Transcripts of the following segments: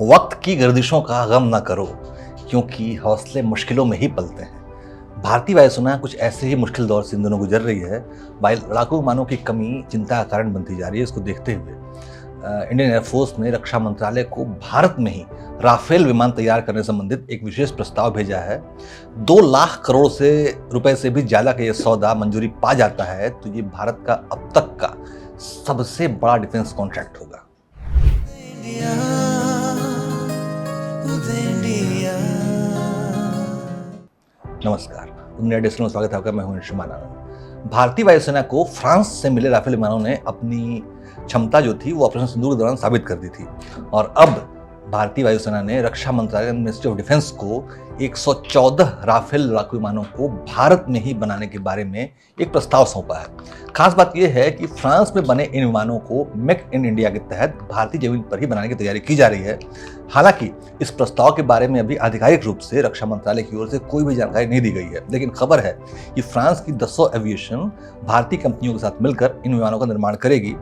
वक्त की गर्दिशों का गम न करो, क्योंकि हौसले मुश्किलों में ही पलते हैं। भारतीय वायुसेना कुछ ऐसे ही मुश्किल दौर से इन दिनों गुजर रही है। वायु लड़ाकू विमानों की कमी चिंता का कारण बनती जा रही है। इसको देखते हुए इंडियन एयरफोर्स ने रक्षा मंत्रालय को भारत में ही राफेल विमान तैयार करने संबंधित एक विशेष प्रस्ताव भेजा है। 2 लाख करोड़ से रुपए से भी ज्यादा का ये सौदा मंजूरी पा जाता है तो ये भारत का अब तक का सबसे बड़ा डिफेंस कॉन्ट्रैक्ट होगा। नमस्कार, इंडिया डेस्क में स्वागत है आपका। मैं हूं अंशुमान आनंद। भारतीय वायुसेना को फ्रांस से मिले राफेल विमानों ने अपनी क्षमता जो थी वो ऑपरेशन सिंदूर के दौरान साबित कर दी थी और अब भारतीय वायुसेना ने रक्षा मंत्रालय मिनिस्ट्री ऑफ डिफेंस को 114 राफेल लड़ाकू विमानों को भारत में ही बनाने के बारे में एक प्रस्ताव सौंपा है। खास बात यह है कि फ्रांस में बने इन विमानों को मेक इन इंडिया के तहत भारतीय जमीन पर ही बनाने की तैयारी की जा रही है। हालांकि इस प्रस्ताव के बारे में अभी आधिकारिक रूप से रक्षा मंत्रालय की ओर से कोई भी जानकारी नहीं दी गई है, लेकिन खबर है कि फ्रांस की दसों एविएशन भारतीय कंपनियों के साथ मिलकर इन विमानों का निर्माण करेगी।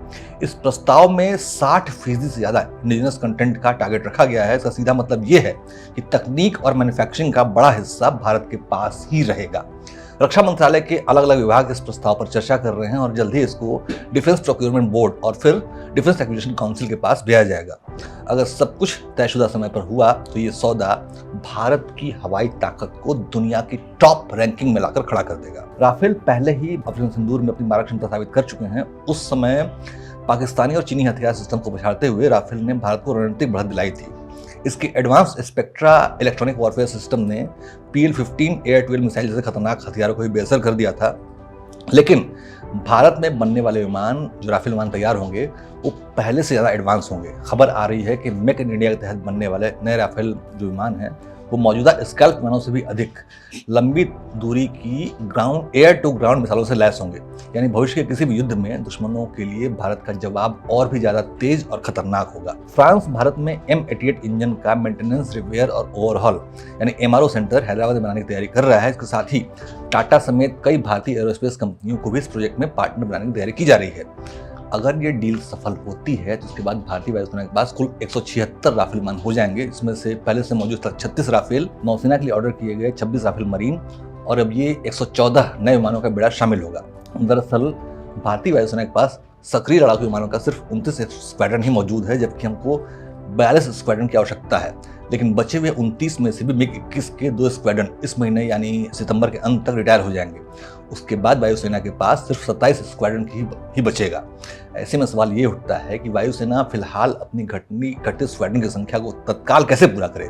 इस प्रस्ताव में 60% से ज्यादा इंडिजिनस कंटेंट का टारगेट रखा गया है। इसका सीधा मतलब यह है कि तकनीक और मैन्युफैक्चरिंग का बड़ा हिस्सा भारत के पास ही रहेगा। रक्षा मंत्रालय के अलग अलग विभाग इस प्रस्ताव पर चर्चा कर रहे हैं और जल्द ही इसको डिफेंस प्रोक्योरमेंट बोर्ड और फिर डिफेंस एक्विजिशन काउंसिल के पास भेजा जाएगा। अगर सब कुछ तयशुदा समय पर हुआ तो ये सौदा भारत की हवाई ताकत को दुनिया की टॉप रैंकिंग में लाकर खड़ा कर देगा। राफेल पहले ही ऑपरेशन सिंदूर में अपनी मारक क्षमता साबित कर चुके हैं। उस समय पाकिस्तानी और चीनी हथियार सिस्टम को पछाड़ते हुए राफेल ने भारत को रणनीतिक बढ़त दिलाई थी। इसके advance spectra electronic warfare system ने PL-15 एयर-12 मिसाइल जैसे खतरनाक हथियारों को भी बेअसर कर दिया था। लेकिन भारत में बनने वाले विमान, जो राफेल विमान तैयार होंगे, वो पहले से ज़्यादा एडवांस होंगे। खबर आ रही है कि मेक इन इंडिया के तहत बनने वाले नए राफेल जो विमान हैं वो मौजूदा स्कैल्प विमानों से भी अधिक लंबी दूरी की एयर टू ग्राउंड मिसाइलों से लैस होंगे। यानी भविष्य के किसी भी युद्ध में दुश्मनों के लिए भारत का जवाब और भी ज्यादा तेज और खतरनाक होगा। फ्रांस भारत में M88 इंजन का मेंटेनेंस, रिपेयर और ओवरहॉल यानी MRO सेंटर हैदराबाद में बनाने की तैयारी कर रहा है। इसके साथ ही टाटा समेत कई भारतीय एरोस्पेस कंपनियों को भी इस प्रोजेक्ट में पार्टनर बनाने की तैयारी की जा रही है। अगर ये डील सफल होती है तो उसके बाद भारतीय वायुसेना के पास कुल 176 राफेल विमान हो जाएंगे। इसमें से पहले से मौजूद 36 राफेल, नौसेना के लिए ऑर्डर किए गए 26 राफेल मरीन और अब ये 114 नए विमानों का बेड़ा शामिल होगा। दरअसल भारतीय वायुसेना के पास सक्रिय लड़ाकू विमानों का सिर्फ 29 स्क्वाड्रन ही मौजूद है, जबकि हमको 42 स्क्वाड्रन की आवश्यकता है। लेकिन बचे हुए 29 में से भी MiG-21 के 2 स्क्वाड्रन इस महीने यानी सितंबर के अंत तक रिटायर हो जाएंगे। उसके बाद वायुसेना के पास सिर्फ 27 स्क्वाड्रन ही बचेगा। ऐसे में सवाल ये उठता है कि वायुसेना फिलहाल अपनी घटती स्क्वाड्रन की संख्या को तत्काल कैसे पूरा करे,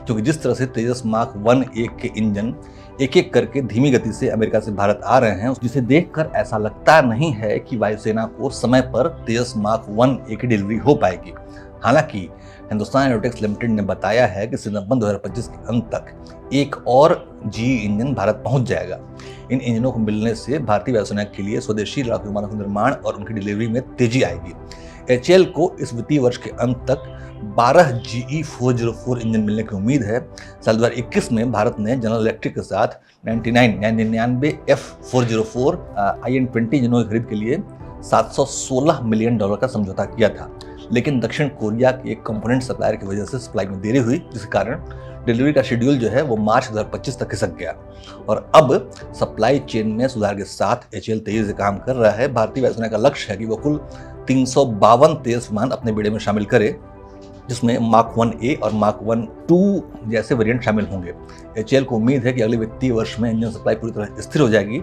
क्योंकि जिस तरह से तेजस मार्क 1A के इंजन एक एक करके धीमी गति से अमेरिका से भारत आ रहे हैं, जिसे देखकर ऐसा लगता नहीं है कि वायुसेना को समय पर तेजस मार्क 1A की डिलीवरी हो पाएगी। हालांकि हिंदुस्तान एरोनॉटिक्स लिमिटेड ने बताया है कि सितंबर 2025 के अंत तक एक और GE इंजन भारत पहुंच जाएगा। इन इंजनों को मिलने से भारतीय वायुसेना के लिए स्वदेशी लड़ाकू विमानों के निर्माण और उनकी डिलीवरी में तेजी आएगी। HAL को इस वित्तीय वर्ष के अंत तक 12 GE404 इंजन मिलने की उम्मीद है। साल 2021 में भारत ने जनरल इलेक्ट्रिक के साथ 99 F404 IN-20 इंजनों की खरीद के लिए $716 मिलियन का समझौता किया था, लेकिन दक्षिण कोरिया के एक कंपोनेंट सप्लायर की वजह से सप्लाई में देरी हुई, जिसके कारण डिलीवरी का शेड्यूल जो है वो मार्च 2025 तक खिसक गया और अब सप्लाई चेन में सुधार के साथ HAL तेजी से काम कर रहा है। भारतीय वायुसेना का लक्ष्य है कि वो कुल 352 तेजस विमान अपने बेड़े में शामिल करे, जिसमें मार्क 1A और मार्क 1-2 जैसे वेरिएंट शामिल होंगे। HAL को उम्मीद है कि अगले वित्तीय वर्ष में इंजन सप्लाई पूरी तरह स्थिर हो जाएगी,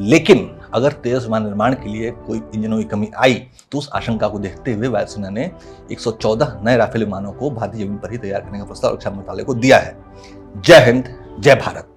लेकिन अगर तेजस विमान निर्माण के लिए कोई इंजनों की कमी आई तो उस आशंका को देखते हुए वायुसेना ने 114 नए राफेल विमानों को भारतीय जमीन पर ही तैयार करने का प्रस्ताव रक्षा मंत्रालय को दिया है। जय हिंद, जय भारत।